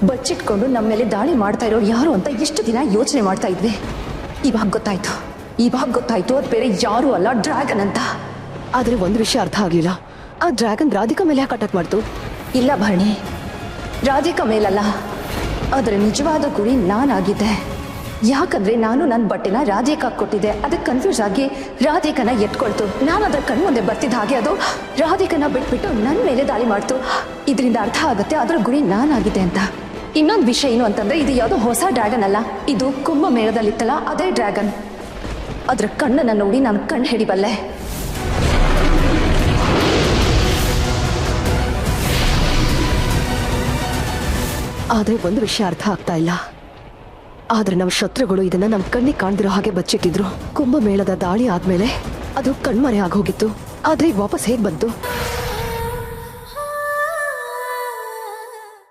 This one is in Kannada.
ಬಚ್ಚಿಟ್ಕೊಂಡು ನಮ್ಮ ಮೇಲೆ ದಾಳಿ ಮಾಡ್ತಾ ಇರೋರು ಯಾರು ಅಂತ ಎಷ್ಟು ದಿನ ಯೋಚನೆ ಮಾಡ್ತಾ ಇದ್ವಿ. ಇವಾಗ ಗೊತ್ತಾಯ್ತು ಅದು ಬೇರೆ ಯಾರು ಅಲ್ಲ, ಡ್ರ್ಯಾಗನ್ ಅಂತ. ಆದ್ರೆ ಒಂದು ವಿಷಯ ಅರ್ಥ ಆಗ್ಲಿಲ್ಲ, ಆ ಡ್ರ್ಯಾಗನ್ ರಾಧಿಕಾ ಮೇಲೆ ಯಾಕೆ ಅಟ್ಯಾಕ್ ಮಾಡ್ತು? ಇಲ್ಲ ಭರಣಿ, ರಾಧಿಕಾ ಮೇಲಲ್ಲ, ಅದರ ನಿಜವಾದ ಗುರಿ ನಾನಾಗಿದ್ದೆ. ಯಾಕಂದ್ರೆ ನಾನು ನನ್ನ ಬಟ್ಟೆನ ರಾಧಿಕಾ ಕೊಟ್ಟಿದ್ದೆ. ಅದಕ್ಕೆ ಕನ್ಫ್ಯೂಸ್ ಆಗಿ ರಾಧಿಕನ ಎತ್ಕೊಳ್ತು. ನಾನು ಅದರ ಕಣ್ಮುಂದೆ ಬರ್ತಿದ್ದ ಹಾಗೆ ಅದು ರಾಧಿಕನ ಬಿಟ್ಬಿಟ್ಟು ನನ್ನ ಮೇಲೆ ದಾಳಿ ಮಾಡ್ತು. ಇದರಿಂದ ಅರ್ಥ ಆಗುತ್ತೆ ಅದರ ಗುರಿ ನಾನಾಗಿದ್ದೆ ಅಂತ. ಇನ್ನೊಂದು ವಿಷಯ ಏನು ಅಂತಂದ್ರೆ, ಇದು ಯಾವುದೋ ಹೊಸ ಡ್ರ್ಯಾಗನ್ ಅಲ್ಲ, ಇದು ಕುಂಭಮೇಳದಲ್ಲಿತ್ತಲ್ಲ ಅದೇ ಡ್ರ್ಯಾಗನ್. ಅದರ ಕಣ್ಣನ್ನು ನೋಡಿ ನಾನು ಕಣ್ಣು ಹಿಡಿಬಲ್ಲೆ. ಆದ್ರೆ ಒಂದು ವಿಷಯ ಅರ್ಥ ಆಗ್ತಾ ಇಲ್ಲ. ಆದ್ರೆ ನಮ್ಮ ಶತ್ರುಗಳು ಇದನ್ನ ನಮ್ಮ ಕಣ್ಣಿಗೆ ಕಾಣ್ದಿರೋ ಹಾಗೆ ಬಚ್ಚಿಟ್ಟಿದ್ರು. ಕುಂಭಮೇಳದ ದಾಳಿ ಆದ್ಮೇಲೆ ಅದು ಕಣ್ಮರೆ ಆಗೋಗಿತ್ತು. ಆದ್ರೆ ಈಗ ವಾಪಸ್ ಹೇಗ್ ಬಂತು?